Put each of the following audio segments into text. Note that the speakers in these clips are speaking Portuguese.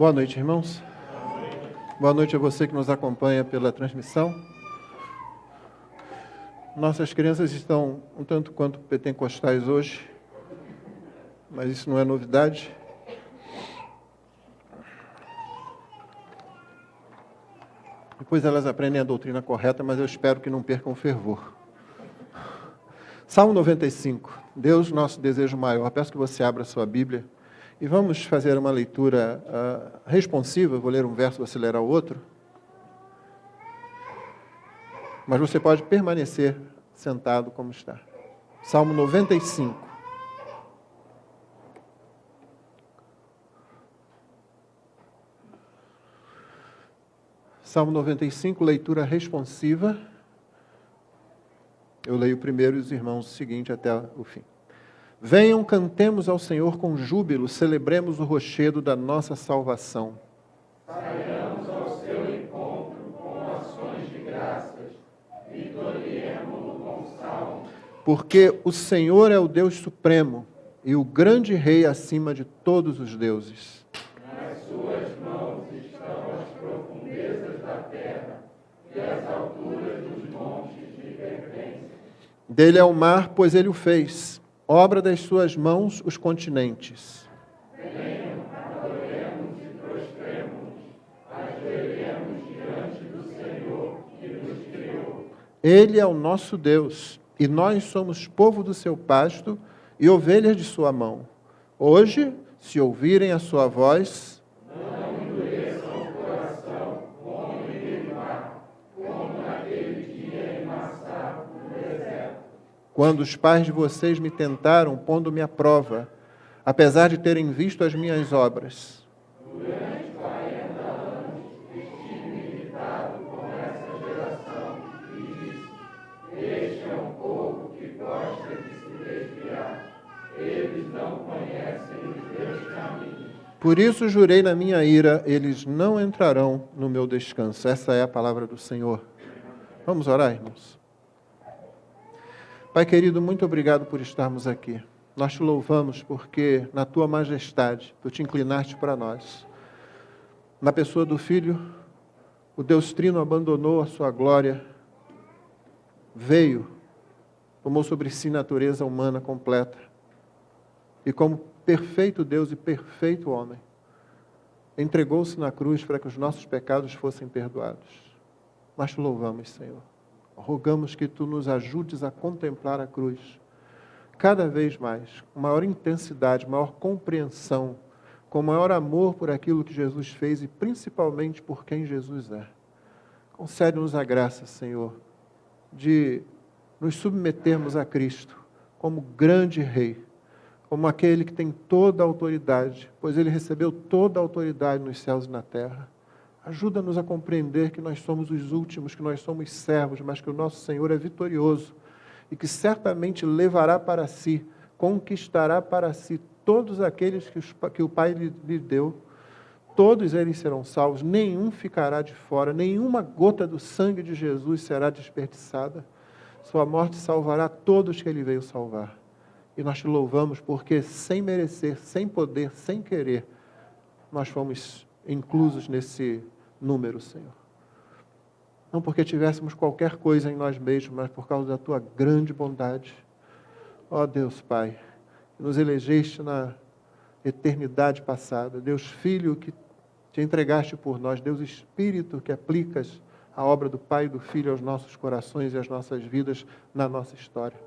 Boa noite, irmãos. Boa noite a você que nos acompanha pela transmissão. Nossas crianças estão um tanto quanto pentecostais hoje, mas isso não é novidade. Depois elas aprendem a doutrina correta, mas eu espero que não percam o fervor. Salmo 95. Deus, nosso desejo maior. Peço que você abra a sua Bíblia e vamos fazer uma leitura responsiva. Vou ler um verso, você lerá o outro. Mas você pode permanecer sentado como está. Salmo 95. Salmo 95, leitura responsiva. Eu leio primeiro e os irmãos o seguinte até o fim. Venham, cantemos ao Senhor com júbilo, celebremos o rochedo da nossa salvação. Saiamos ao seu encontro com ações de graças, vitoriemo-lo com salmos. Porque o Senhor é o Deus supremo e o grande Rei acima de todos os deuses. Nas suas mãos estão as profundezas da terra e as alturas dos montes lhe pertencem. Dele é o mar, pois ele o fez, obra das suas mãos os continentes. Venham, adoremos e prostremos, ajoelhemos diante do Senhor que nos criou. Ele é o nosso Deus, e nós somos povo do seu pasto e ovelhas de sua mão. Hoje, se ouvirem a sua voz, Não endureçam o coração como em Meribá, como naquele dia em Massá, no deserto. quando os pais de vocês me tentaram, pondo-me à prova, apesar de terem visto as minhas obras. Durante 40 anos estive irritado com essa geração e disse: Este é um povo que gosta de se desviar. Eles não conhecem os meus caminhos. Por isso jurei na minha ira, eles não entrarão no meu descanso. Essa é a palavra do Senhor. Vamos orar, irmãos? Pai querido, muito obrigado por estarmos aqui. Nós te louvamos porque, na tua majestade, tu te inclinaste para nós. Na pessoa do Filho, o Deus Trino abandonou a sua glória, veio, tomou sobre si natureza humana completa, e como perfeito Deus e perfeito homem, entregou-se na cruz para que os nossos pecados fossem perdoados. Nós te louvamos, Senhor. Rogamos que tu nos ajudes a contemplar a cruz cada vez mais, com maior intensidade, maior compreensão, com maior amor por aquilo que Jesus fez e principalmente por quem Jesus é. Concede-nos a graça, Senhor, de nos submetermos a Cristo como grande Rei, como aquele que tem toda a autoridade, pois Ele recebeu toda a autoridade nos céus e na terra. Ajuda-nos a compreender que nós somos os últimos, que nós somos servos, mas que o nosso Senhor é vitorioso e que certamente levará para si, conquistará para si todos aqueles que o Pai lhe deu. Todos eles serão salvos, nenhum ficará de fora, nenhuma gota do sangue de Jesus será desperdiçada. Sua morte salvará todos que Ele veio salvar. E nós te louvamos porque, sem merecer, sem poder, sem querer, nós fomos inclusos nesse número, Senhor. Não porque tivéssemos qualquer coisa em nós mesmos, mas por causa da tua grande bondade. Ó Deus Pai, que nos elegeste na eternidade passada. Deus Filho, que te entregaste por nós. Deus Espírito, que aplicas a obra do Pai e do Filho aos nossos corações e às nossas vidas, na nossa história.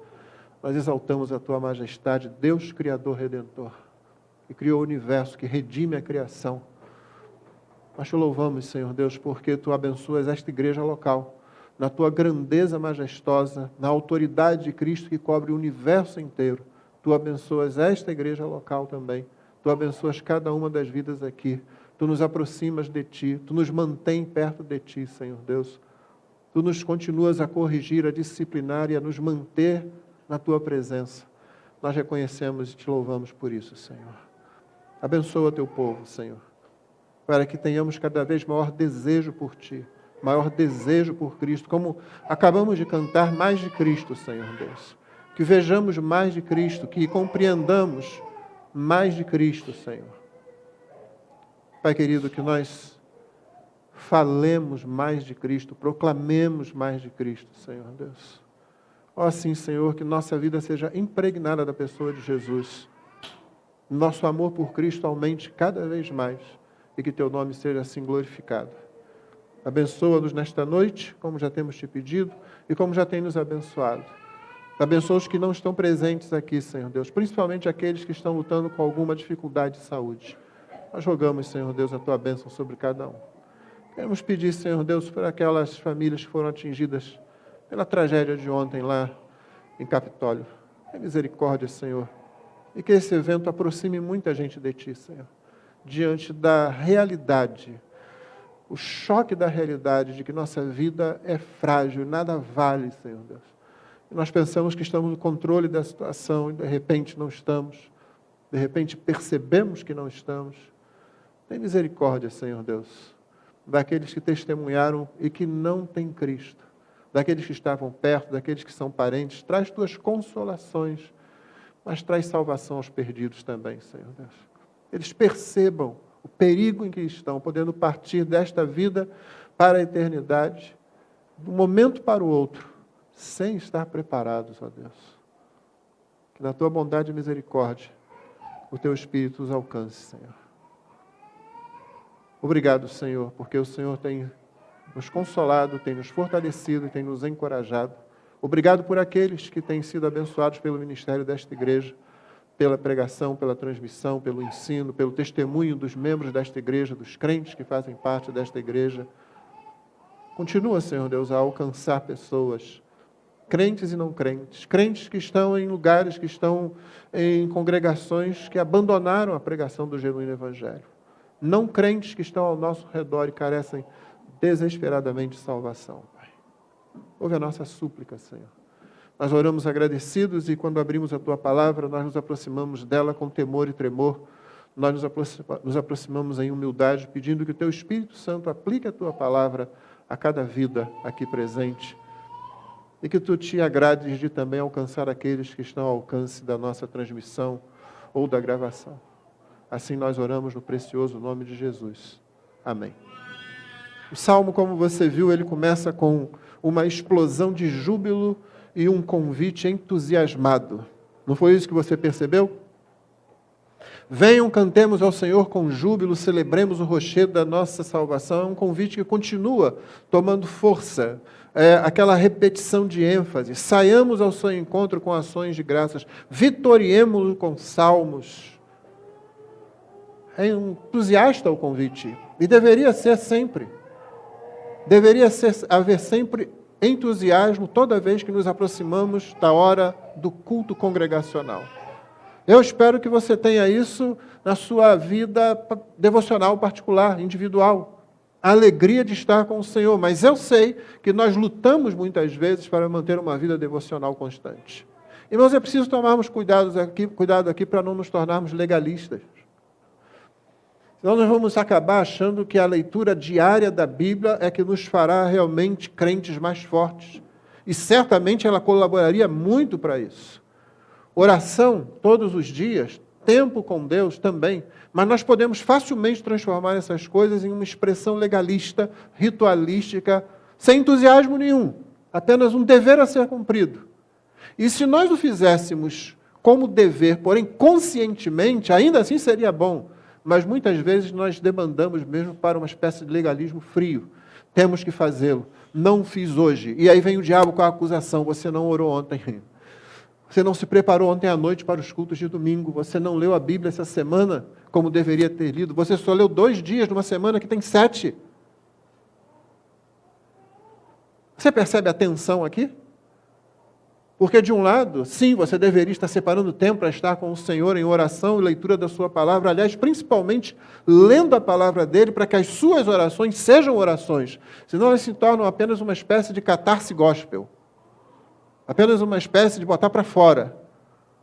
Nós exaltamos a tua majestade, Deus Criador Redentor, que criou o universo, que redime a criação. Nós te louvamos, Senhor Deus, porque tu abençoas esta igreja local, na tua grandeza majestosa, na autoridade de Cristo que cobre o universo inteiro. Tu abençoas esta igreja local também. Tu abençoas cada uma das vidas aqui. Tu nos aproximas de ti, tu nos mantém perto de ti, Senhor Deus. Tu nos continuas a corrigir, a disciplinar e a nos manter na tua presença. Nós reconhecemos e te louvamos por isso, Senhor. Abençoa teu povo, Senhor, para que tenhamos cada vez maior desejo por Ti, maior desejo por Cristo, como acabamos de cantar, mais de Cristo, Senhor Deus. Que vejamos mais de Cristo, que compreendamos mais de Cristo, Senhor. Pai querido, que nós falemos mais de Cristo, proclamemos mais de Cristo, Senhor Deus. Ó sim, Senhor, que nossa vida seja impregnada da pessoa de Jesus. Nosso amor por Cristo aumente cada vez mais e que Teu nome seja assim glorificado. Abençoa-nos nesta noite, como já temos Te pedido e como já tem nos abençoado. Abençoa os que não estão presentes aqui, Senhor Deus, principalmente aqueles que estão lutando com alguma dificuldade de saúde. Nós rogamos, Senhor Deus, a Tua bênção sobre cada um. Queremos pedir, Senhor Deus, por aquelas famílias que foram atingidas pela tragédia de ontem lá em Capitólio. Tenha misericórdia, Senhor, e que esse evento aproxime muita gente de Ti, Senhor, diante da realidade, o choque da realidade de que nossa vida é frágil, nada vale, Senhor Deus. E nós pensamos que estamos no controle da situação e de repente não estamos, de repente percebemos que não estamos. Tem misericórdia, Senhor Deus, daqueles que testemunharam e que não têm Cristo, daqueles que estavam perto, daqueles que são parentes. Traz Tuas consolações, mas traz salvação aos perdidos também, Senhor Deus. Eles percebam o perigo em que estão, podendo partir desta vida para a eternidade, de um momento para o outro, sem estar preparados, ó Deus. Que na Tua bondade e misericórdia, o Teu Espírito os alcance, Senhor. Obrigado, Senhor, porque o Senhor tem nos consolado, tem nos fortalecido e tem nos encorajado. Obrigado por aqueles que têm sido abençoados pelo ministério desta igreja, pela pregação, pela transmissão, pelo ensino, pelo testemunho dos membros desta igreja, dos crentes que fazem parte desta igreja. Continua, Senhor Deus, a alcançar pessoas, crentes e não crentes, crentes que estão em lugares, que estão em congregações que abandonaram a pregação do genuíno Evangelho. Não crentes que estão ao nosso redor e carecem desesperadamente de salvação, Pai. Ouve a nossa súplica, Senhor. Nós oramos agradecidos e quando abrimos a Tua palavra, nós nos aproximamos dela com temor e tremor. Nós nos aproximamos em humildade, pedindo que o Teu Espírito Santo aplique a Tua palavra a cada vida aqui presente. E que Tu Te agrades de também alcançar aqueles que estão ao alcance da nossa transmissão ou da gravação. Assim nós oramos no precioso nome de Jesus. Amém. O Salmo, como você viu, ele começa com uma explosão de júbilo e um convite entusiasmado. Não foi isso que você percebeu? Venham, cantemos ao Senhor com júbilo, celebremos o rochedo da nossa salvação. É um convite que continua tomando força, aquela repetição de ênfase. Saiamos ao seu encontro com ações de graças, vitoriemos-o com salmos. É entusiasta o convite, e deveria ser sempre. Deveria haver sempre entusiasmo toda vez que nos aproximamos da hora do culto congregacional. Eu espero que você tenha isso na sua vida devocional particular, individual. A alegria de estar com o Senhor, mas eu sei que nós lutamos muitas vezes para manter uma vida devocional constante. Irmãos, é preciso tomarmos cuidado aqui para não nos tornarmos legalistas. Senão nós vamos acabar achando que a leitura diária da Bíblia é que nos fará realmente crentes mais fortes. E certamente ela colaboraria muito para isso. Oração todos os dias, tempo com Deus também, mas nós podemos facilmente transformar essas coisas em uma expressão legalista, ritualística, sem entusiasmo nenhum, apenas um dever a ser cumprido. E se nós o fizéssemos como dever, porém conscientemente, ainda assim seria bom, mas muitas vezes nós demandamos mesmo para uma espécie de legalismo frio. Temos que fazê-lo. Não fiz hoje. E aí vem o diabo com a acusação, você não orou ontem. Você não se preparou ontem à noite para os cultos de domingo. Você não leu a Bíblia essa semana como deveria ter lido. Você só leu 2 dias numa semana que tem 7. Você percebe a tensão aqui? Porque de um lado, sim, você deveria estar separando tempo para estar com o Senhor em oração e leitura da sua palavra. Aliás, principalmente lendo a palavra dele para que as suas orações sejam orações. Senão elas se tornam apenas uma espécie de catarse gospel. Apenas uma espécie de botar para fora.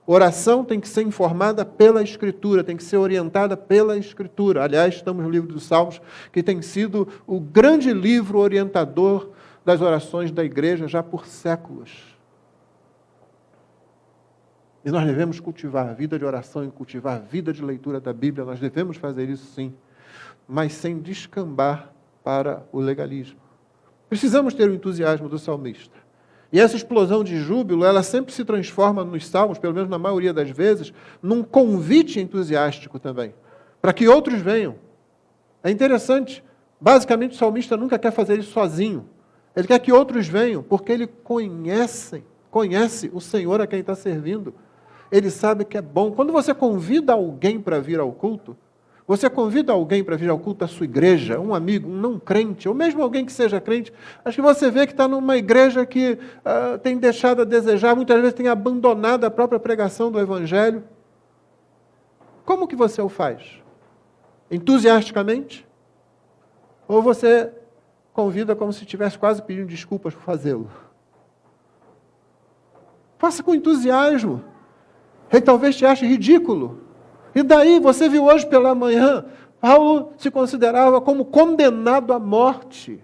Oração tem que ser informada pela Escritura, tem que ser orientada pela Escritura. Aliás, estamos no livro dos Salmos, que tem sido o grande livro orientador das orações da igreja já por séculos. E nós devemos cultivar a vida de oração e cultivar a vida de leitura da Bíblia, nós devemos fazer isso sim. mas sem descambar para o legalismo. Precisamos ter o entusiasmo do salmista. E essa explosão de júbilo, ela sempre se transforma nos salmos, pelo menos na maioria das vezes, num convite entusiástico também, para que outros venham. É interessante, basicamente o salmista nunca quer fazer isso sozinho. Ele quer que outros venham, porque ele conhece o Senhor a quem está servindo. Ele sabe que é bom. Quando você convida alguém para vir ao culto, você convida alguém para vir ao culto da sua igreja, um amigo, um não crente, ou mesmo alguém que seja crente, acho que você vê que está numa igreja que tem deixado a desejar, muitas vezes tem abandonado a própria pregação do Evangelho. Como que você o faz? Entusiasticamente? Ou você convida como se estivesse quase pedindo desculpas por fazê-lo? Faça com entusiasmo. Ele talvez te ache ridículo. E daí, você viu hoje pela manhã, Paulo se considerava como condenado à morte.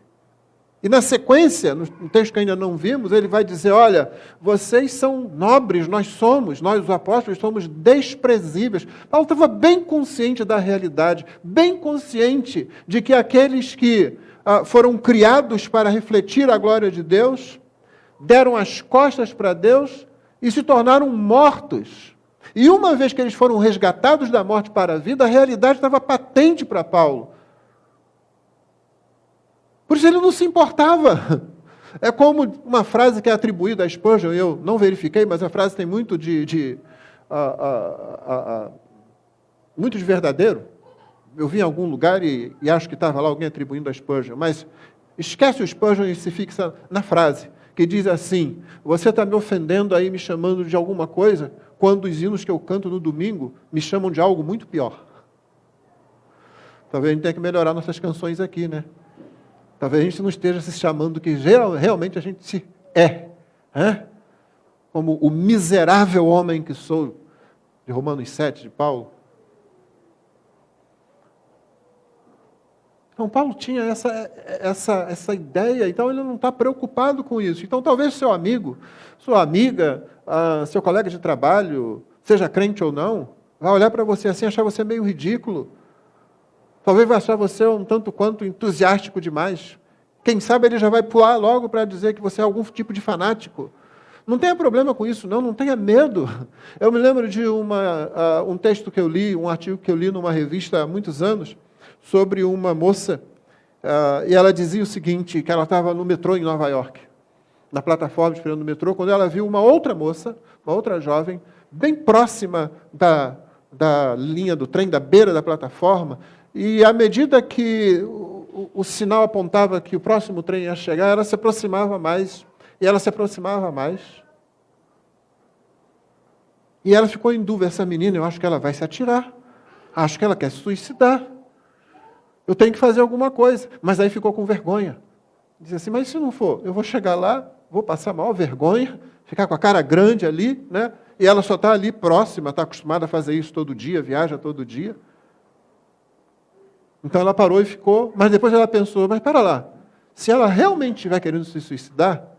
E na sequência, no texto que ainda não vimos, ele vai dizer, olha, vocês são nobres, nós os apóstolos, somos desprezíveis. Paulo estava bem consciente da realidade, bem consciente de que aqueles que foram criados para refletir a glória de Deus, deram as costas para Deus e se tornaram mortos. E uma vez que eles foram resgatados da morte para a vida, a realidade estava patente para Paulo. Por isso ele não se importava. É como uma frase que é atribuída a Spurgeon, eu não verifiquei, mas a frase tem muito muito de verdadeiro. Eu vi em algum lugar e acho que estava lá alguém atribuindo a Spurgeon, mas esquece o Spurgeon e se fixa na frase, que diz assim, você está me ofendendo aí, me chamando de alguma coisa, quando os hinos que eu canto no domingo me chamam de algo muito pior. Talvez a gente tenha que melhorar nossas canções aqui, né? Talvez a gente não esteja se chamando do que realmente a gente se é. Como o miserável homem que sou, de Romanos 7, de Paulo. Então, Paulo tinha essa ideia, então ele não está preocupado com isso. Então, talvez seu amigo, sua amiga, seu colega de trabalho, seja crente ou não, vai olhar para você assim, achar você meio ridículo. Talvez vai achar você um tanto quanto entusiástico demais. Quem sabe ele já vai pular logo para dizer que você é algum tipo de fanático. Não tenha problema com isso, não tenha medo. Eu me lembro de um texto que eu li, um artigo que eu li numa revista há muitos anos, sobre uma moça, e ela dizia o seguinte, que ela estava no metrô em Nova York, na plataforma esperando o metrô, quando ela viu uma outra moça, uma outra jovem, bem próxima da linha do trem, da beira da plataforma, e à medida que o sinal apontava que o próximo trem ia chegar, ela se aproximava mais, e ela se aproximava mais. E ela ficou em dúvida, essa menina, eu acho que ela vai se atirar, acho que ela quer se suicidar. Eu tenho que fazer alguma coisa. Mas aí ficou com vergonha. Dizia assim, mas se não for, eu vou chegar lá, vou passar maior vergonha, ficar com a cara grande ali, né? E ela só está ali próxima, está acostumada a fazer isso todo dia, viaja todo dia. Então ela parou e ficou, mas depois ela pensou, mas para lá, se ela realmente estiver querendo se suicidar,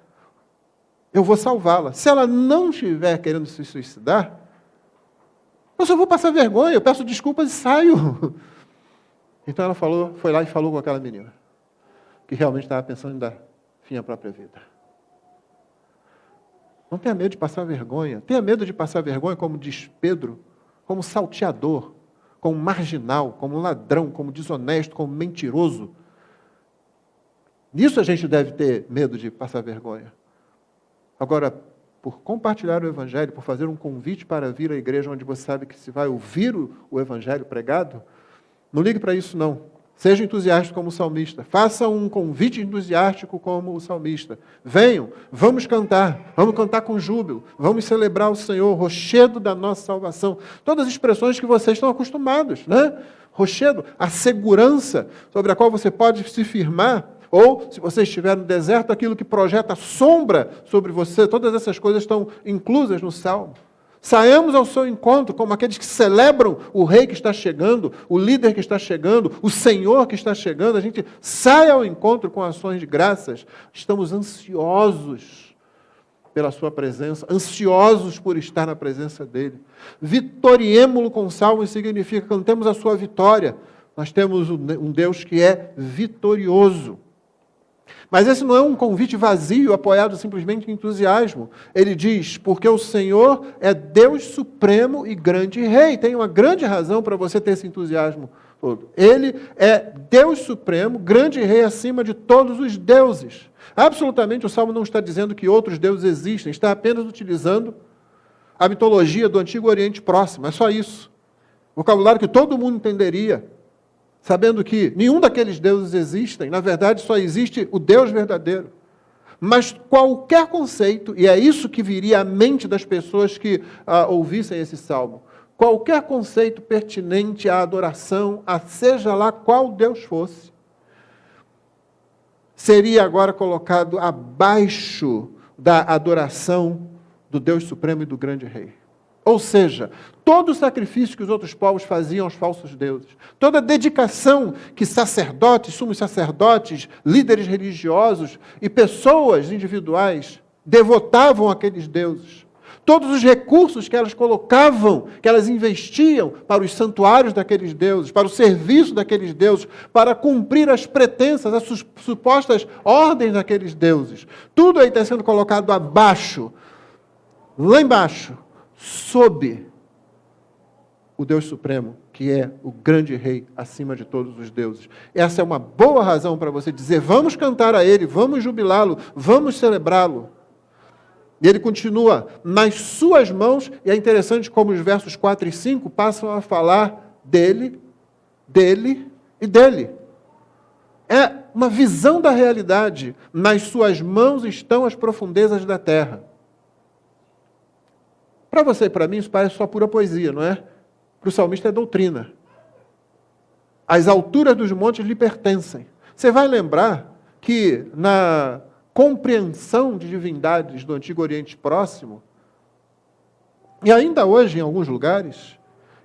eu vou salvá-la. Se ela não estiver querendo se suicidar, eu só vou passar vergonha, eu peço desculpas e saio. Então ela foi lá e falou com aquela menina, que realmente estava pensando em dar fim à própria vida. Não tenha medo de passar vergonha. Tenha medo de passar vergonha, como diz Pedro, como salteador, como marginal, como ladrão, como desonesto, como mentiroso. Nisso a gente deve ter medo de passar vergonha. Agora, por compartilhar o Evangelho, por fazer um convite para vir à igreja onde você sabe que se vai ouvir o Evangelho pregado, não ligue para isso, não. Seja entusiástico como o salmista. Faça um convite entusiástico como o salmista. Venham, vamos cantar com júbilo, vamos celebrar o Senhor, rochedo da nossa salvação. Todas as expressões que vocês estão acostumados, né? Rochedo, a segurança sobre a qual você pode se firmar, ou, se você estiver no deserto, aquilo que projeta sombra sobre você, todas essas coisas estão inclusas no Salmo. Saiamos ao seu encontro como aqueles que celebram o rei que está chegando, o líder que está chegando, o Senhor que está chegando. A gente sai ao encontro com ações de graças. Estamos ansiosos pela sua presença, ansiosos por estar na presença dele. Vitoriemo-lo com salmos significa cantemos a sua vitória, Nós temos um Deus que é vitorioso. Mas esse não é um convite vazio, apoiado simplesmente em entusiasmo. Ele diz, porque o Senhor é Deus supremo e grande rei. Tem uma grande razão para você ter esse entusiasmo todo. Ele é Deus supremo, grande rei acima de todos os deuses. Absolutamente o Salmo não está dizendo que outros deuses existem, está apenas utilizando a mitologia do Antigo Oriente Próximo. É só isso. Vocabulário que todo mundo entenderia, sabendo que nenhum daqueles deuses existem, na verdade só existe o Deus verdadeiro. Mas qualquer conceito, e é isso que viria à mente das pessoas que ouvissem esse salmo, qualquer conceito pertinente à adoração, a seja lá qual Deus fosse, seria agora colocado abaixo da adoração do Deus Supremo e do grande Rei. Ou seja, todo o sacrifício que os outros povos faziam aos falsos deuses, toda a dedicação que sacerdotes, sumos sacerdotes, líderes religiosos e pessoas individuais devotavam àqueles deuses, todos os recursos que elas colocavam, que elas investiam para os santuários daqueles deuses, para o serviço daqueles deuses, para cumprir as pretensas, as supostas ordens daqueles deuses, tudo aí está sendo colocado abaixo, lá embaixo, sob o Deus Supremo, que é o grande Rei acima de todos os deuses. Essa é uma boa razão para você dizer, vamos cantar a Ele, vamos jubilá-lo, vamos celebrá-lo. E ele continua, nas suas mãos, e é interessante como os versos 4 e 5 passam a falar dele, dele e dele. É uma visão da realidade. Nas suas mãos estão as profundezas da terra. Para você e para mim, isso parece só pura poesia, não é? Para o salmista é doutrina. As alturas dos montes lhe pertencem. Você vai lembrar que na compreensão de divindades do Antigo Oriente Próximo, e ainda hoje em alguns lugares,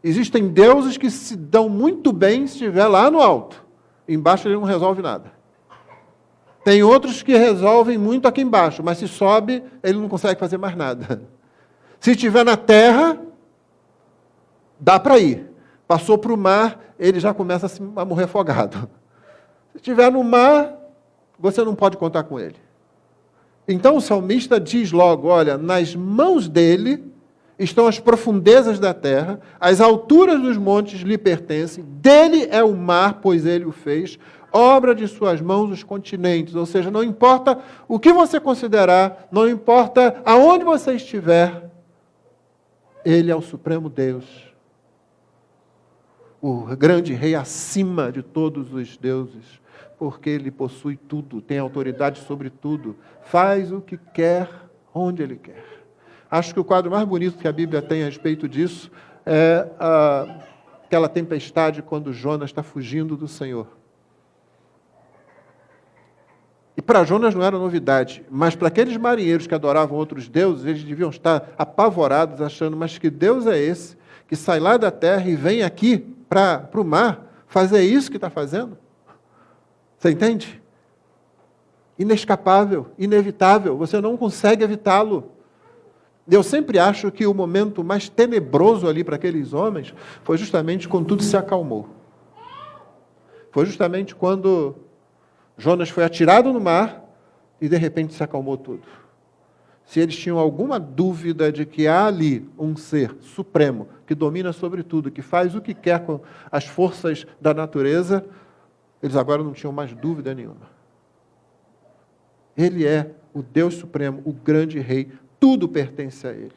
existem deuses que se dão muito bem se estiver lá no alto. Embaixo ele não resolve nada. Tem outros que resolvem muito aqui embaixo, mas se sobe, ele não consegue fazer mais nada. Se estiver na terra, dá para ir. Passou para o mar, ele já começa a morrer afogado. Se estiver no mar, você não pode contar com ele. Então o salmista diz logo, olha, nas mãos dele estão as profundezas da terra, as alturas dos montes lhe pertencem, dele é o mar, pois ele o fez, obra de suas mãos os continentes. Ou seja, não importa o que você considerar, não importa aonde você estiver, ele é o Supremo Deus, o grande Rei acima de todos os deuses, porque ele possui tudo, tem autoridade sobre tudo, faz o que quer, onde ele quer. Acho que o quadro mais bonito que a Bíblia tem a respeito disso é aquela tempestade quando Jonas está fugindo do Senhor. E para Jonas não era novidade, mas para aqueles marinheiros que adoravam outros deuses, eles deviam estar apavorados, achando, mas que Deus é esse, que sai lá da terra e vem aqui para o mar fazer isso que está fazendo? Você entende? Inescapável, inevitável, você não consegue evitá-lo. Eu sempre acho que o momento mais tenebroso ali para aqueles homens foi justamente quando tudo se acalmou. Foi justamente quando Jonas foi atirado no mar e de repente se acalmou tudo. Se eles tinham alguma dúvida de que há ali um ser supremo que domina sobre tudo, que faz o que quer com as forças da natureza, eles agora não tinham mais dúvida nenhuma. Ele é o Deus Supremo, o grande Rei, tudo pertence a Ele.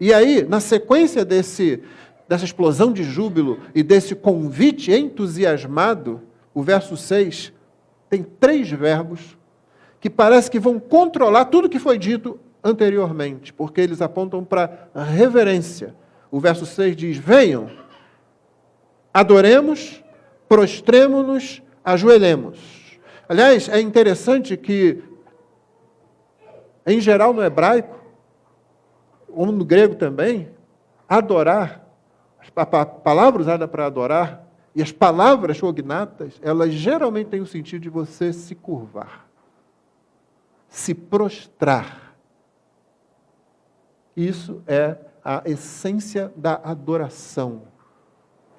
E aí, na sequência dessa explosão de júbilo e desse convite entusiasmado, o verso 6 tem 3 verbos que parece que vão controlar tudo que foi dito anteriormente, porque eles apontam para a reverência. O verso 6 diz, venham, adoremos, prostremo-nos, ajoelhemos. Aliás, é interessante que, em geral no hebraico, ou no grego também, adorar, a palavra usada para adorar, e as palavras cognatas, elas geralmente têm o sentido de você se curvar, se prostrar. Isso é a essência da adoração.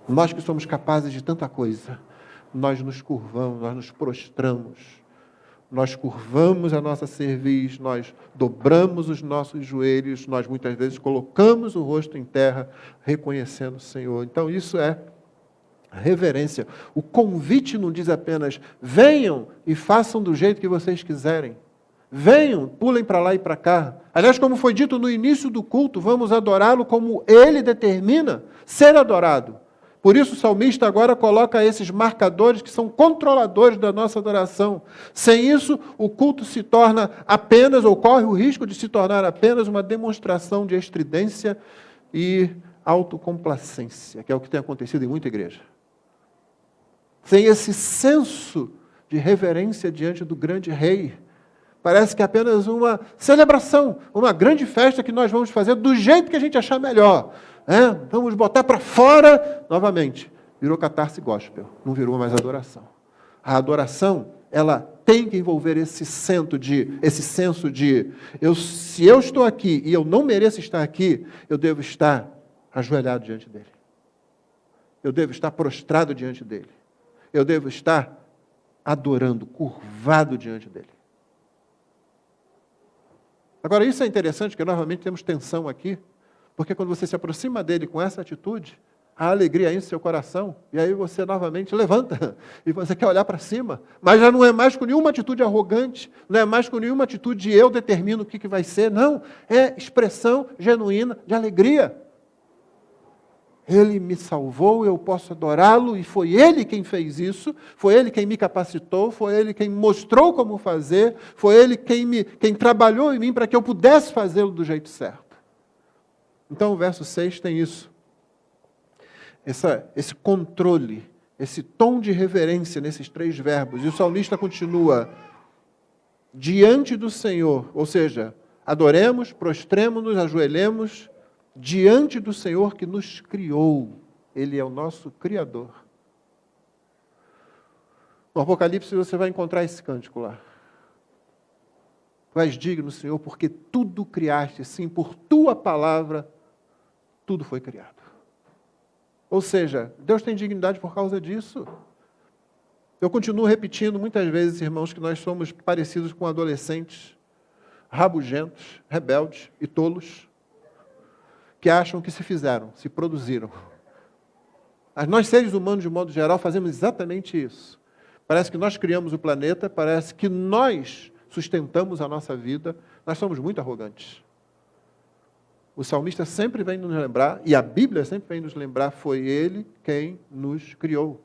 Nós que somos capazes de tanta coisa, nós nos curvamos, nós nos prostramos, nós curvamos a nossa cerviz, nós dobramos os nossos joelhos, nós muitas vezes colocamos o rosto em terra, reconhecendo o Senhor. Então isso é reverência. O convite não diz apenas, venham e façam do jeito que vocês quiserem. Venham, pulem para lá e para cá. Aliás, como foi dito no início do culto, vamos adorá-lo como Ele determina ser adorado. Por isso o salmista agora coloca esses marcadores que são controladores da nossa adoração. Sem isso, o culto se torna apenas, ou corre o risco de se tornar apenas uma demonstração de estridência e autocomplacência, que é o que tem acontecido em muita igreja. Sem esse senso de reverência diante do grande rei, parece que é apenas uma celebração, uma grande festa que nós vamos fazer do jeito que a gente achar melhor. Vamos botar para fora, novamente, virou catarse gospel, não virou mais adoração. A adoração, ela tem que envolver esse senso de, se eu estou aqui e eu não mereço estar aqui, eu devo estar ajoelhado diante dele. Eu devo estar prostrado diante dele. Eu devo estar adorando, curvado diante dele. Agora, isso é interessante, porque novamente temos tensão aqui, porque quando você se aproxima dele com essa atitude, há alegria em seu coração, e aí você novamente levanta, e você quer olhar para cima, mas já não é mais com nenhuma atitude arrogante, não é mais com nenhuma atitude de eu determino o que vai ser, não, é expressão genuína de alegria. Ele me salvou, eu posso adorá-lo, e foi Ele quem fez isso, foi Ele quem me capacitou, foi Ele quem mostrou como fazer, foi Ele quem trabalhou em mim para que eu pudesse fazê-lo do jeito certo. Então o verso 6 tem isso, esse controle, esse tom de reverência nesses 3 verbos, e o salmista continua, diante do Senhor, ou seja, adoremos, prostremos-nos, ajoelhemos, diante do Senhor que nos criou. Ele é o nosso Criador. No Apocalipse você vai encontrar esse cântico lá. Tu és digno, Senhor, porque tudo criaste, sim, por tua palavra, tudo foi criado. Ou seja, Deus tem dignidade por causa disso. Eu continuo repetindo muitas vezes, irmãos, que nós somos parecidos com adolescentes, rabugentos, rebeldes e tolos, que acham que se fizeram, se produziram. Nós, seres humanos, de modo geral, fazemos exatamente isso. Parece que nós criamos o planeta, parece que nós sustentamos a nossa vida, nós somos muito arrogantes. O salmista sempre vem nos lembrar, e a Bíblia sempre vem nos lembrar, foi Ele quem nos criou.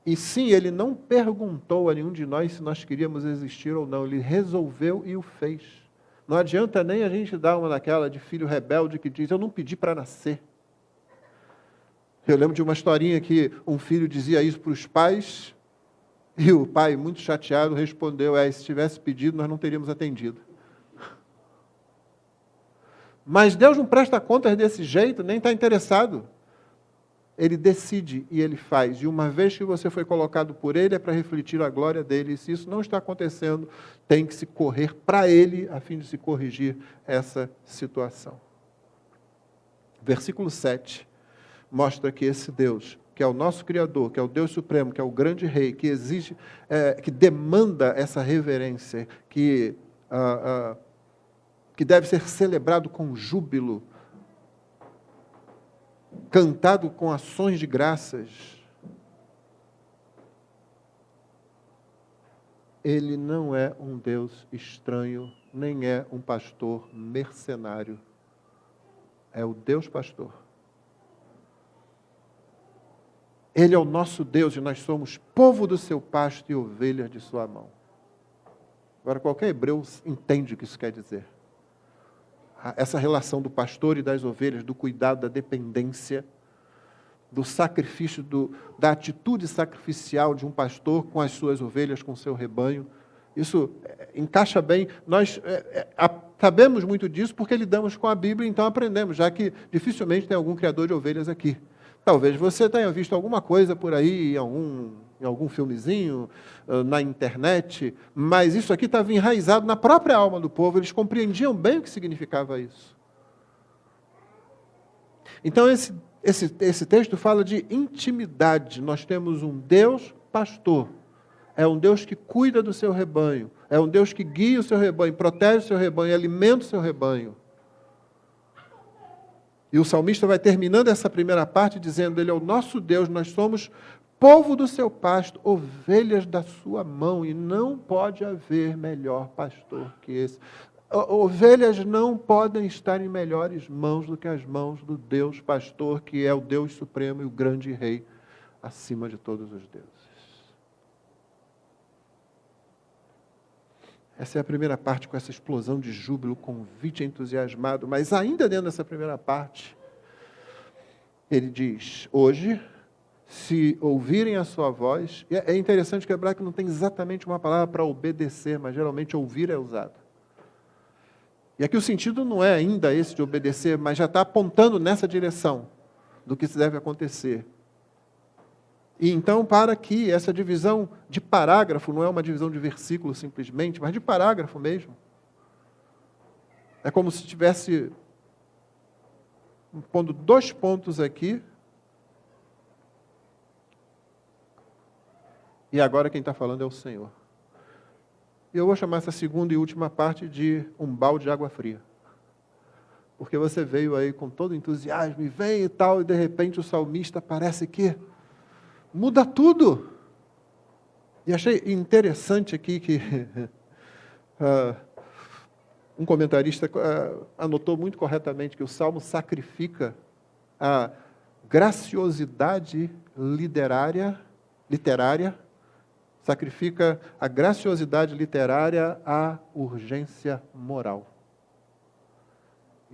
E sim, Ele não perguntou a nenhum de nós se nós queríamos existir ou não, Ele resolveu e o fez. Não adianta nem a gente dar uma daquela de filho rebelde que diz, eu não pedi para nascer. Eu lembro de uma historinha que um filho dizia isso para os pais, e o pai, muito chateado, respondeu, se tivesse pedido, nós não teríamos atendido. Mas Deus não presta contas desse jeito, nem está interessado. Ele decide e Ele faz. E uma vez que você foi colocado por Ele, é para refletir a glória dEle. E se isso não está acontecendo, tem que se correr para Ele, a fim de se corrigir essa situação. Versículo 7 mostra que esse Deus, que é o nosso Criador, que é o Deus Supremo, que é o grande Rei, que exige, que demanda essa reverência, que deve ser celebrado com júbilo, cantado com ações de graças. Ele não é um Deus estranho, nem é um pastor mercenário. É o Deus pastor. Ele é o nosso Deus e nós somos povo do seu pasto e ovelhas de sua mão. Agora, qualquer hebreu entende o que isso quer dizer. Essa relação do pastor e das ovelhas, do cuidado, da dependência, do sacrifício, da atitude sacrificial de um pastor com as suas ovelhas, com o seu rebanho. Isso encaixa bem. Nós sabemos muito disso porque lidamos com a Bíblia, então aprendemos, já que dificilmente tem algum criador de ovelhas aqui. Talvez você tenha visto alguma coisa por aí, em algum filmezinho, na internet, mas isso aqui estava enraizado na própria alma do povo, eles compreendiam bem o que significava isso. Então, esse texto fala de intimidade. Nós temos um Deus pastor. É um Deus que cuida do seu rebanho. É um Deus que guia o seu rebanho, protege o seu rebanho, alimenta o seu rebanho. E o salmista vai terminando essa primeira parte dizendo: Ele é o nosso Deus, nós somos povo do seu pasto, ovelhas da sua mão, e não pode haver melhor pastor que esse. Ovelhas não podem estar em melhores mãos do que as mãos do Deus pastor, que é o Deus supremo e o grande rei, acima de todos os deuses. Essa é a primeira parte, com essa explosão de júbilo, convite entusiasmado, mas ainda dentro dessa primeira parte, ele diz: hoje, se ouvirem a sua voz, e é interessante que o hebraico não tem exatamente uma palavra para obedecer, mas geralmente ouvir é usado. E aqui o sentido não é ainda esse de obedecer, mas já está apontando nessa direção do que se deve acontecer. E então, para que essa divisão de parágrafo, não é uma divisão de versículo simplesmente, mas de parágrafo mesmo. É como se estivesse pondo 2 pontos aqui. E agora quem está falando é o Senhor. E eu vou chamar essa segunda e última parte de um balde de água fria. Porque você veio aí com todo entusiasmo e vem e tal, e de repente o salmista parece que muda tudo. E achei interessante aqui que um comentarista anotou muito corretamente que o Salmo sacrifica a graciosidade literária, sacrifica a graciosidade literária à urgência moral.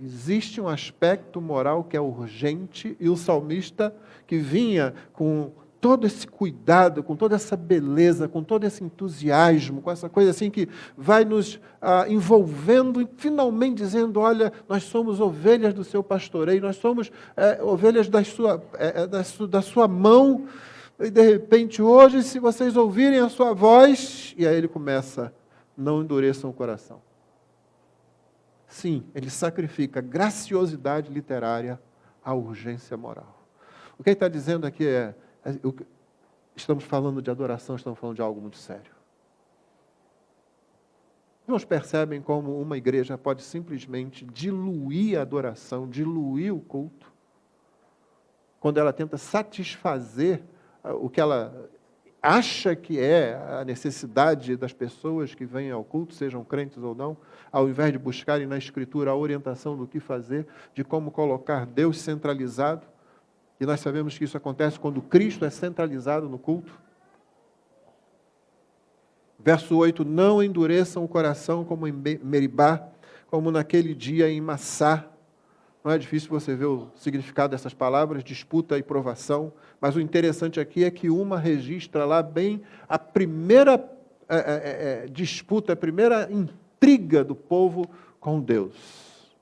Existe um aspecto moral que é urgente, e o salmista, que vinha com todo esse cuidado, com toda essa beleza, com todo esse entusiasmo, com essa coisa assim que vai nos envolvendo e finalmente dizendo: olha, nós somos ovelhas do seu pastoreio, nós somos ovelhas da sua mão, e de repente hoje, se vocês ouvirem a sua voz, e aí ele começa: não endureçam o coração. Sim, ele sacrifica a graciosidade literária à urgência moral. O que ele está dizendo aqui é: estamos falando de adoração, estamos falando de algo muito sério. Irmãos, percebem como uma igreja pode simplesmente diluir a adoração, diluir o culto, quando ela tenta satisfazer o que ela acha que é a necessidade das pessoas que vêm ao culto, sejam crentes ou não, ao invés de buscarem na Escritura a orientação do que fazer, de como colocar Deus centralizado. E nós sabemos que isso acontece quando Cristo é centralizado no culto. Verso 8: não endureçam o coração como em Meribá, como naquele dia em Massá. Não é difícil você ver o significado dessas palavras, disputa e provação, mas o interessante aqui é que uma registra lá bem a primeira disputa, a primeira intriga do povo com Deus.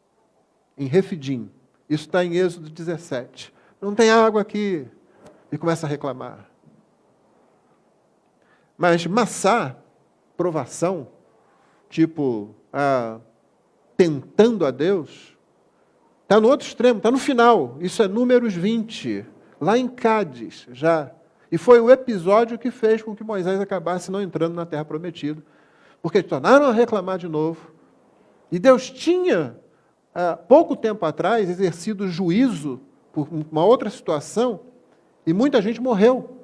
Em Refidim. Isso está em Êxodo 17. Não tem água aqui. E começa a reclamar. Mas Massá, provação, tipo, tentando a Deus, está no outro extremo, está no final. Isso é Números 20, lá em Cádiz, já. E foi o episódio que fez com que Moisés acabasse não entrando na Terra Prometida. Porque tornaram a reclamar de novo. E Deus tinha, há pouco tempo atrás, exercido juízo por uma outra situação, e muita gente morreu.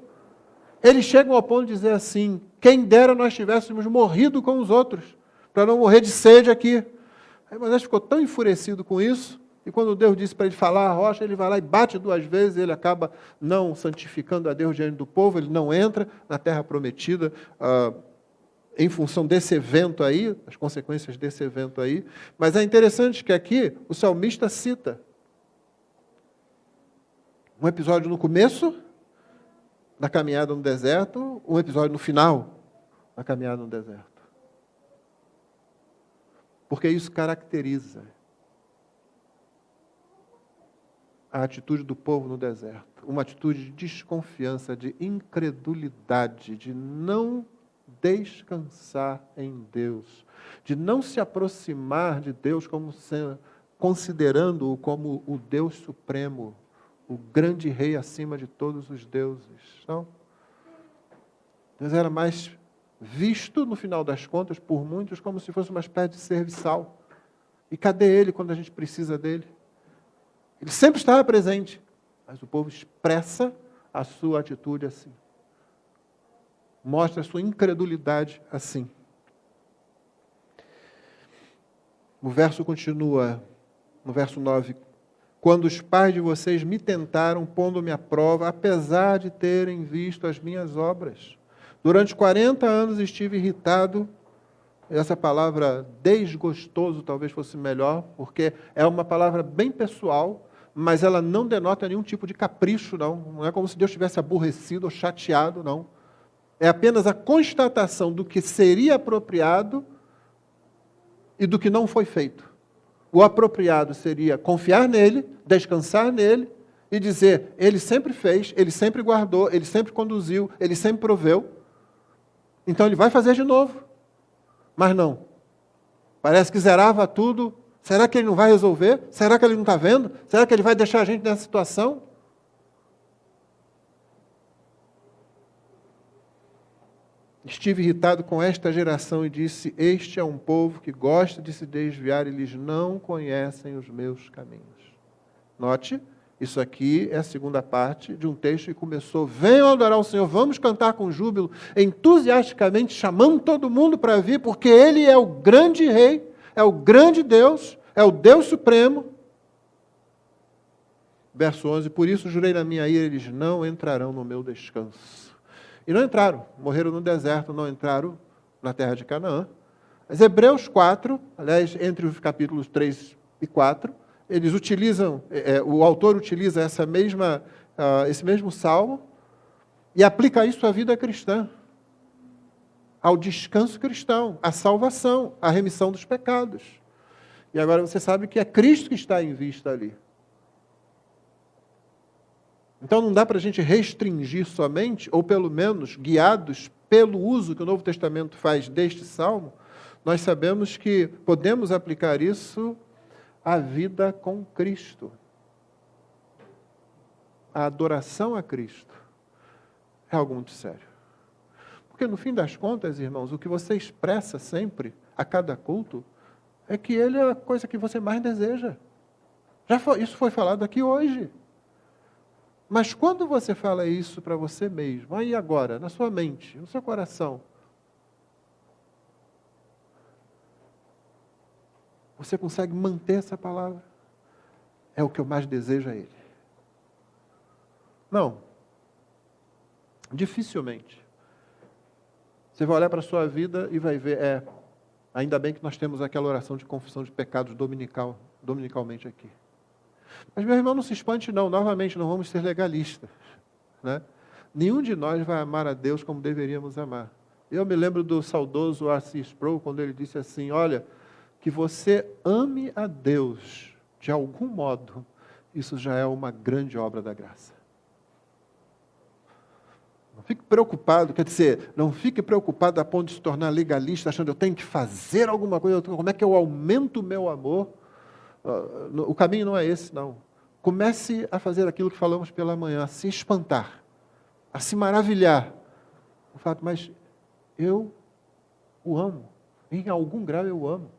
Eles chegam ao ponto de dizer assim: quem dera nós tivéssemos morrido com os outros, para não morrer de sede aqui. Aí Moisés ficou tão enfurecido com isso, e quando Deus disse para ele falar a rocha, ele vai lá e bate 2 vezes, ele acaba não santificando a Deus diante do povo, ele não entra na Terra Prometida, em função desse evento aí, as consequências desse evento aí. Mas é interessante que aqui o salmista cita um episódio no começo da caminhada no deserto, um episódio no final da caminhada no deserto. Porque isso caracteriza a atitude do povo no deserto. Uma atitude de desconfiança, de incredulidade, de não descansar em Deus, de não se aproximar de Deus como considerando-o como o Deus supremo, o grande rei acima de todos os deuses. Não. Deus era mais visto, no final das contas, por muitos, como se fosse uma espécie de serviçal. E cadê ele quando a gente precisa dele? Ele sempre estava presente, mas o povo expressa a sua atitude assim. Mostra a sua incredulidade assim. O verso continua, no verso 9. Quando os pais de vocês me tentaram, pondo-me à prova, apesar de terem visto as minhas obras. Durante 40 anos estive irritado. Essa palavra desgostoso talvez fosse melhor, porque é uma palavra bem pessoal, mas ela não denota nenhum tipo de capricho, não. Não é como se Deus estivesse aborrecido ou chateado, não. É apenas a constatação do que seria apropriado e do que não foi feito. O apropriado seria confiar nele, descansar nele e dizer, ele sempre fez, ele sempre guardou, ele sempre conduziu, ele sempre proveu. Então ele vai fazer de novo. Mas não. Parece que zerava tudo. Será que ele não vai resolver? Será que ele não está vendo? Será que ele vai deixar a gente nessa situação? Estive irritado com esta geração e disse, este é um povo que gosta de se desviar, eles não conhecem os meus caminhos. Note, isso aqui é a segunda parte de um texto que começou, venham adorar o Senhor, vamos cantar com júbilo, entusiasticamente chamando todo mundo para vir, porque Ele é o grande Rei, é o grande Deus, é o Deus Supremo. Verso 11, por isso jurei na minha ira, eles não entrarão no meu descanso. E não entraram, morreram no deserto, não entraram na terra de Canaã. Mas Hebreus 4, aliás, entre os capítulos 3 e 4, eles utilizam, o autor utiliza esse mesmo salmo e aplica isso à vida cristã, ao descanso cristão, à salvação, à remissão dos pecados. E agora você sabe que é Cristo que está em vista ali. Então não dá para a gente restringir somente, ou pelo menos guiados pelo uso que o Novo Testamento faz deste salmo, nós sabemos que podemos aplicar isso à vida com Cristo. A adoração a Cristo é algo muito sério. Porque no fim das contas, irmãos, o que você expressa sempre, a cada culto, é que Ele é a coisa que você mais deseja. Isso foi falado aqui hoje. Mas quando você fala isso para você mesmo, aí agora, na sua mente, no seu coração, você consegue manter essa palavra? É o que eu mais desejo a Ele. Não. Dificilmente. Você vai olhar para a sua vida e vai ver, ainda bem que nós temos aquela oração de confissão de pecados dominicalmente aqui. Mas, meu irmão, não se espante não, novamente, não vamos ser legalistas. Né? Nenhum de nós vai amar a Deus como deveríamos amar. Eu me lembro do saudoso R.C. Sproul, quando ele disse assim, olha, que você ame a Deus de algum modo, isso já é uma grande obra da graça. Não fique preocupado, quer dizer, não fique preocupado a ponto de se tornar legalista, achando que eu tenho que fazer alguma coisa, como é que eu aumento o meu amor? O caminho não é esse, não. Comece a fazer aquilo que falamos pela manhã, a se espantar, a se maravilhar. O fato, mas eu o amo. Em algum grau eu o amo.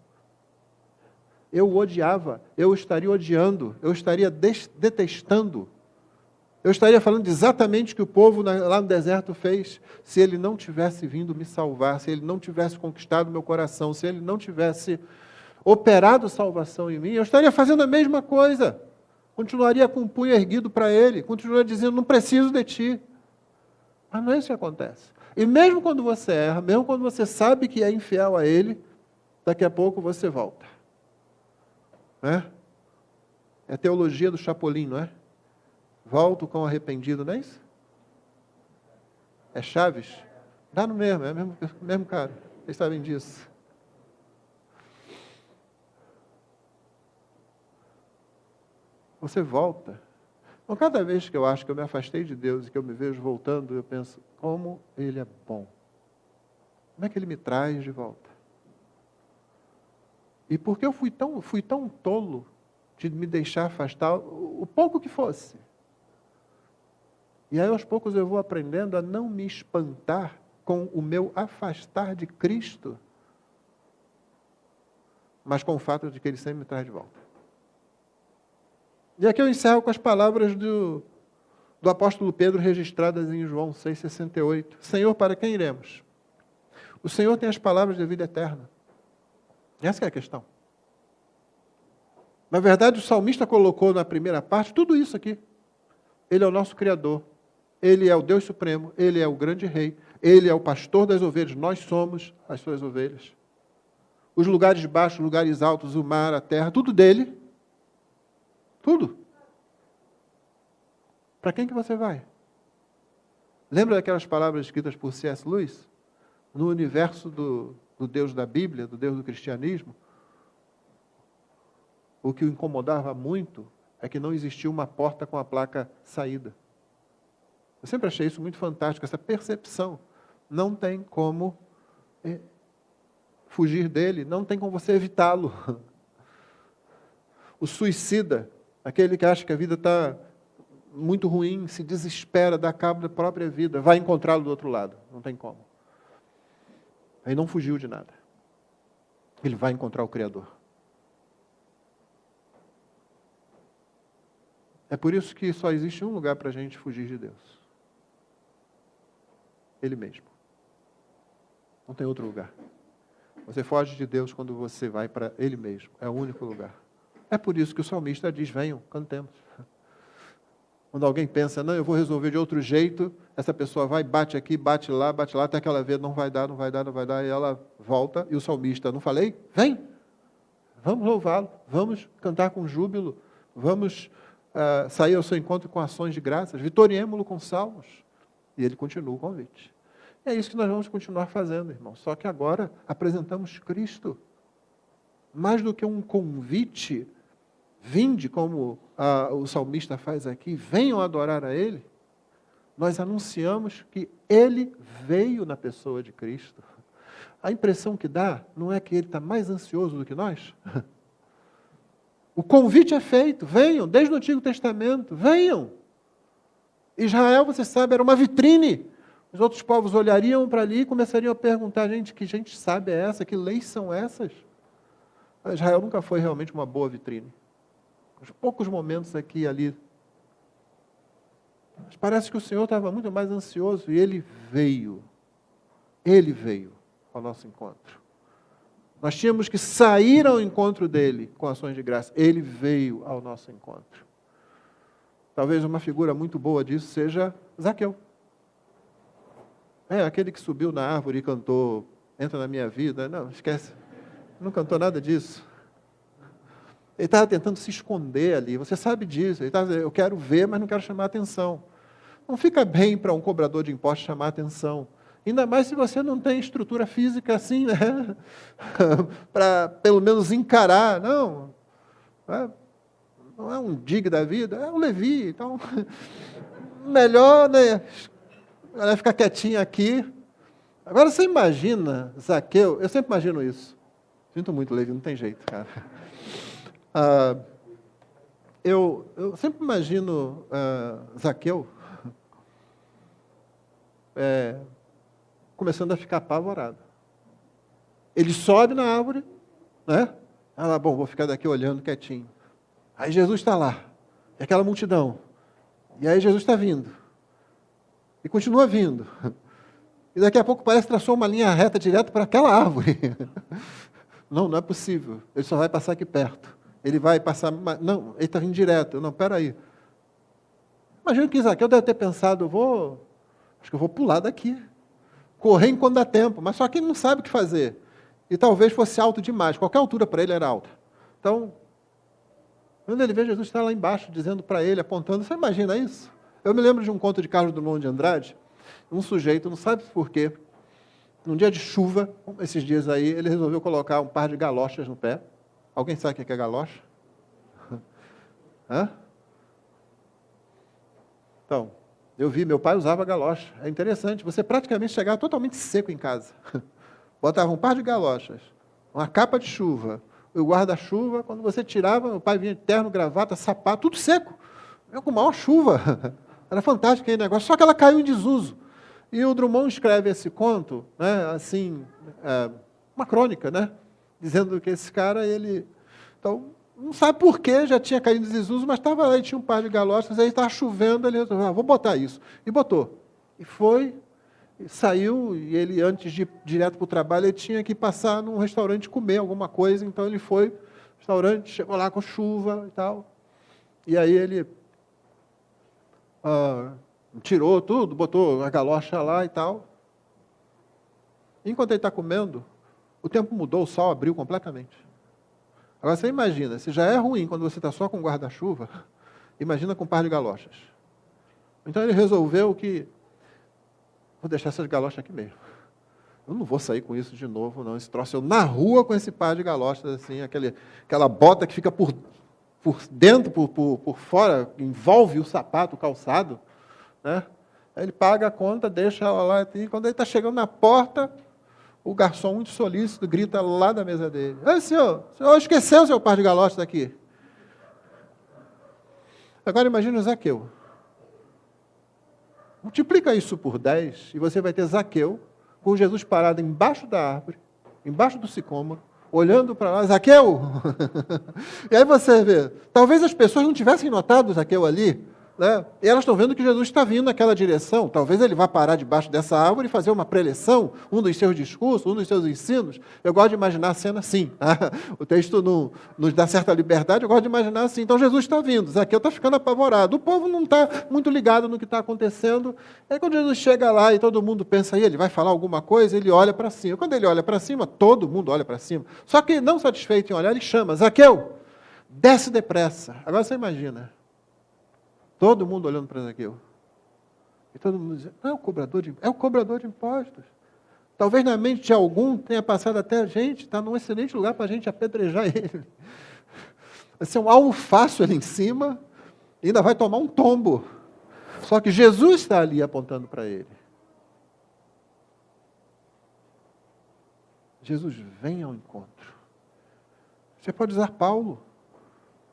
Eu o odiava, eu estaria odiando, eu estaria detestando. Eu estaria falando exatamente o que o povo lá no deserto fez, se ele não tivesse vindo me salvar, se ele não tivesse conquistado meu coração, se ele não tivesse operado salvação em mim, eu estaria fazendo a mesma coisa. Continuaria com o punho erguido para ele, continuaria dizendo, não preciso de ti. Mas não é isso que acontece. E mesmo quando você erra, mesmo quando você sabe que é infiel a ele, daqui a pouco você volta. É a teologia do Chapolin, não é? Volto com arrependido, não é isso? É Chaves? Dá no mesmo, é o mesmo cara. Vocês sabem disso. Você volta. Então, cada vez que eu acho que eu me afastei de Deus e que eu me vejo voltando, eu penso, como Ele é bom. Como é que Ele me traz de volta? E porque eu fui tão tolo de me deixar afastar o pouco que fosse. E aí, aos poucos, eu vou aprendendo a não me espantar com o meu afastar de Cristo, mas com o fato de que Ele sempre me traz de volta. E aqui eu encerro com as palavras do apóstolo Pedro, registradas em João 6,68. Senhor, para quem iremos? O Senhor tem as palavras de vida eterna. Essa é a questão. Na verdade, o salmista colocou na primeira parte tudo isso aqui. Ele é o nosso Criador. Ele é o Deus Supremo. Ele é o grande Rei. Ele é o pastor das ovelhas. Nós somos as suas ovelhas. Os lugares baixos, os lugares altos, o mar, a terra, tudo dele. Tudo. Para quem que você vai? Lembra daquelas palavras escritas por C.S. Lewis? No universo do Deus da Bíblia, do Deus do cristianismo, o que o incomodava muito é que não existia uma porta com a placa saída. Eu sempre achei isso muito fantástico, essa percepção. Não tem como fugir dele, não tem como você evitá-lo. O suicida, aquele que acha que a vida está muito ruim, se desespera, dá cabo da própria vida, vai encontrá-lo do outro lado. Não tem como. Ele não fugiu de nada. Ele vai encontrar o Criador. É por isso que só existe um lugar para a gente fugir de Deus. Ele mesmo. Não tem outro lugar. Você foge de Deus quando você vai para Ele mesmo. É o único lugar. É por isso que o salmista diz, venham, cantemos. Quando alguém pensa, não, eu vou resolver de outro jeito, essa pessoa vai, bate aqui, bate lá, até que ela vê, não vai dar, e ela volta, e o salmista, não falei? Vem! Vamos louvá-lo, vamos cantar com júbilo, vamos sair ao seu encontro com ações de graças, vitoriemo-lo com salmos. E ele continua o convite. É isso que nós vamos continuar fazendo, irmão. Só que agora apresentamos Cristo. Mais do que um convite, vinde, como o salmista faz aqui, venham adorar a Ele. Nós anunciamos que Ele veio na pessoa de Cristo. A impressão que dá não é que Ele está mais ansioso do que nós? O convite é feito, venham, desde o Antigo Testamento, venham. Israel, você sabe, era uma vitrine. Os outros povos olhariam para ali e começariam a perguntar, gente, que gente sabe é essa? Que leis são essas? Israel nunca foi realmente uma boa vitrine. Os poucos momentos aqui e ali. Mas parece que o Senhor estava muito mais ansioso e Ele veio. Ele veio ao nosso encontro. Nós tínhamos que sair ao encontro dEle com ações de graça. Ele veio ao nosso encontro. Talvez uma figura muito boa disso seja Zaqueu. Aquele que subiu na árvore e cantou, entra na minha vida. Não, esquece. Não cantou nada disso. Ele estava tentando se esconder ali. Você sabe disso. Ele estava dizendo, eu quero ver, mas não quero chamar atenção. Não fica bem para um cobrador de impostos chamar atenção. Ainda mais se você não tem estrutura física assim, né? Para pelo menos encarar. Não é um Dig da vida, é um Levi. Então, melhor, né, ficar quietinho aqui. Agora você imagina, Zaqueu, eu sempre imagino isso. Sinto muito, Levi, não tem jeito, cara. Eu sempre imagino Zaqueu começando a ficar apavorado. Ele sobe na árvore, né? Bom, vou ficar daqui olhando quietinho. Aí Jesus está lá, e aquela multidão. E aí Jesus está vindo. E continua vindo. E daqui a pouco parece que traçou uma linha reta direto para aquela árvore. Não é possível. Ele só vai passar aqui perto. Ele vai passar... Não, ele está vindo direto. Não, peraí. Imagina que Zaqueu deve ter pensado, acho que eu vou pular daqui. Correr enquanto dá tempo. Mas só que ele não sabe o que fazer. E talvez fosse alto demais. Qualquer altura para ele era alta. Então, quando ele vê Jesus está lá embaixo, dizendo para ele, apontando, você imagina isso? Eu me lembro de um conto de Carlos Drummond de Andrade. Um sujeito, não sabe por quê, num dia de chuva, esses dias aí, ele resolveu colocar um par de galochas no pé. Alguém sabe o que é galocha? Então, eu vi, meu pai usava galocha. É interessante, você praticamente chegava totalmente seco em casa. Botava um par de galochas, uma capa de chuva, o guarda-chuva, quando você tirava, o pai vinha de terno, gravata, sapato, tudo seco. Eu com maior chuva. Era fantástico aquele negócio, só que ela caiu em desuso. E o Drummond escreve esse conto, né, assim, uma crônica, né, dizendo que esse cara, ele... Então, não sabe por que já tinha caído em desuso, mas estava lá e tinha um par de galochas, aí estava chovendo, ele resolveu, vou botar isso. E botou. E foi, e saiu, e ele, antes de ir direto para o trabalho, ele tinha que passar num restaurante comer alguma coisa, então ele foi no restaurante, chegou lá com chuva e tal. E aí ele tirou tudo, botou a galocha lá e tal. Enquanto ele está comendo, o tempo mudou, o sol abriu completamente. Agora você imagina, se já é ruim quando você está só com guarda-chuva, imagina com um par de galochas. Então ele resolveu que, vou deixar essas galochas aqui mesmo. Eu não vou sair com isso de novo, não. Esse troço, eu na rua com esse par de galochas, assim, aquela bota que fica por dentro, por fora, envolve o sapato, o calçado, né? Aí ele paga a conta, deixa ela lá, e quando ele está chegando na porta, o garçom, muito solícito, grita lá da mesa dele: "Ei, senhor esqueceu o seu par de galochas aqui." Agora imagine o Zaqueu. Multiplica isso por 10 e você vai ter Zaqueu com Jesus parado embaixo da árvore, embaixo do sicômoro, olhando para lá: "Zaqueu!" E aí você vê, talvez as pessoas não tivessem notado o Zaqueu ali, né? E elas estão vendo que Jesus está vindo naquela direção. Talvez ele vá parar debaixo dessa árvore e fazer uma preleção, um dos seus discursos, um dos seus ensinos. Eu gosto de imaginar a cena assim. Tá? O texto não nos dá certa liberdade, eu gosto de imaginar assim. Então Jesus está vindo, Zaqueu está ficando apavorado. O povo não está muito ligado no que está acontecendo. Aí quando Jesus chega lá e todo mundo pensa, ele vai falar alguma coisa, ele olha para cima. Quando ele olha para cima, todo mundo olha para cima. Só que não satisfeito em olhar, ele chama: "Zaqueu, desce depressa." Agora você imagina. Todo mundo olhando para Zaqueu. E todo mundo dizendo: "Não, é o cobrador de impostos." Talvez na mente de algum tenha passado até a gente, está num excelente lugar para a gente apedrejar ele. Vai ser um alvo fácil ali em cima, e ainda vai tomar um tombo. Só que Jesus está ali apontando para ele. Jesus vem ao encontro. Você pode usar Paulo,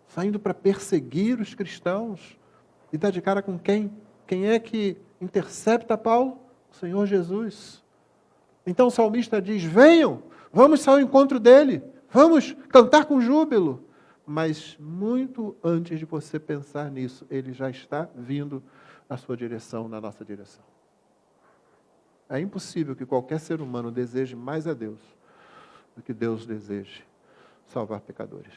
saindo para perseguir os cristãos, e está de cara com quem? Quem é que intercepta Paulo? O Senhor Jesus. Então o salmista diz: "Venham, vamos sair ao encontro dele, vamos cantar com júbilo." Mas muito antes de você pensar nisso, ele já está vindo na sua direção, na nossa direção. É impossível que qualquer ser humano deseje mais a Deus do que Deus deseje salvar pecadores.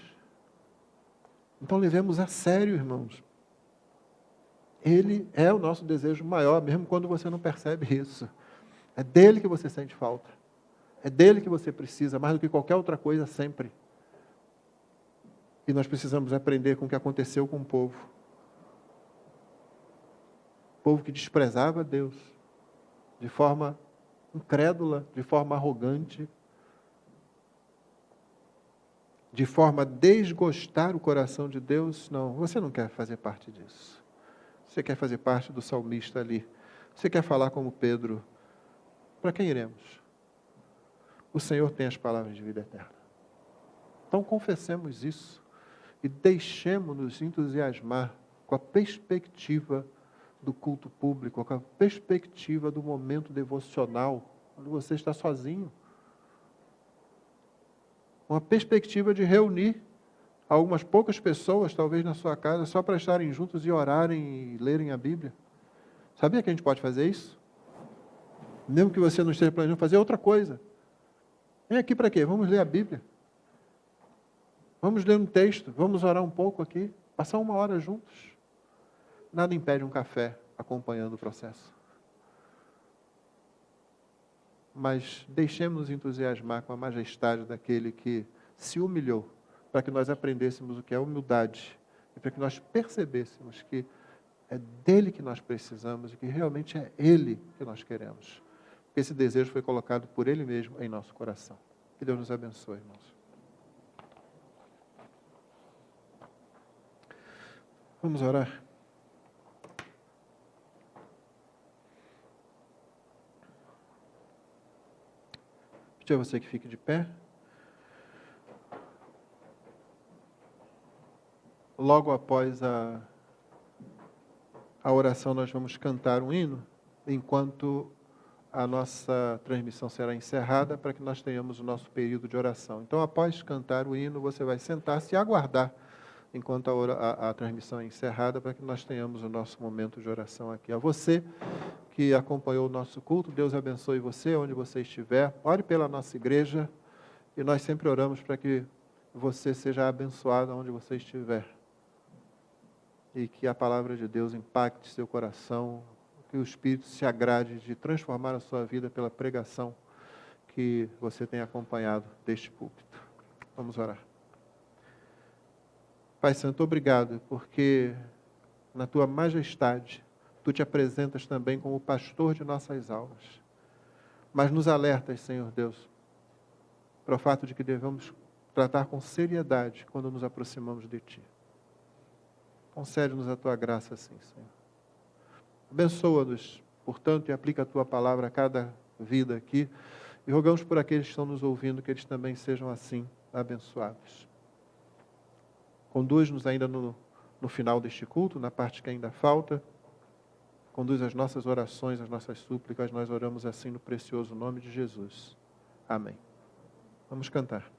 Então levemos a sério, irmãos. Ele é o nosso desejo maior, mesmo quando você não percebe isso. É dele que você sente falta. É dele que você precisa, mais do que qualquer outra coisa, sempre. E nós precisamos aprender com o que aconteceu com o povo. O povo que desprezava Deus de forma incrédula, de forma arrogante, de forma a desgostar o coração de Deus. Não, você não quer fazer parte disso. Você quer fazer parte do salmista ali. Você quer falar como Pedro: para quem iremos? O Senhor tem as palavras de vida eterna. Então confessemos isso e deixemos-nos entusiasmar com a perspectiva do culto público, com a perspectiva do momento devocional, quando você está sozinho. Uma perspectiva de reunir algumas poucas pessoas, talvez na sua casa, só para estarem juntos e orarem e lerem a Bíblia. Sabia que a gente pode fazer isso? Mesmo que você não esteja planejando fazer outra coisa. Vem aqui para quê? Vamos ler a Bíblia. Vamos ler um texto, vamos orar um pouco aqui, passar 1 hora juntos. Nada impede um café acompanhando o processo. Mas deixemos-nos entusiasmar com a majestade daquele que se humilhou, para que nós aprendêssemos o que é humildade, e para que nós percebêssemos que é dele que nós precisamos e que realmente é ele que nós queremos. Porque esse desejo foi colocado por ele mesmo em nosso coração. Que Deus nos abençoe, irmãos. Vamos orar? Pedir a você que fique de pé. logo após a oração, nós vamos cantar um hino, enquanto a nossa transmissão será encerrada, para que nós tenhamos o nosso período de oração. Então, após cantar o hino, você vai sentar-se e aguardar, enquanto a transmissão é encerrada, para que nós tenhamos o nosso momento de oração aqui. A você que acompanhou o nosso culto, Deus abençoe você, onde você estiver. Ore pela nossa igreja, e nós sempre oramos para que você seja abençoado onde você estiver. E que a palavra de Deus impacte seu coração, que o Espírito se agrade de transformar a sua vida pela pregação que você tem acompanhado deste púlpito. Vamos orar. Pai Santo, obrigado, porque na Tua majestade, Tu te apresentas também como pastor de nossas almas. Mas nos alertas, Senhor Deus, para o fato de que devemos tratar com seriedade quando nos aproximamos de Ti. Concede-nos a Tua graça assim, Senhor. Abençoa-nos, portanto, e aplica a Tua palavra a cada vida aqui. E rogamos por aqueles que estão nos ouvindo, que eles também sejam assim abençoados. Conduz-nos ainda no final deste culto, na parte que ainda falta. Conduz as nossas orações, as nossas súplicas. Nós oramos assim no precioso nome de Jesus. Amém. Vamos cantar.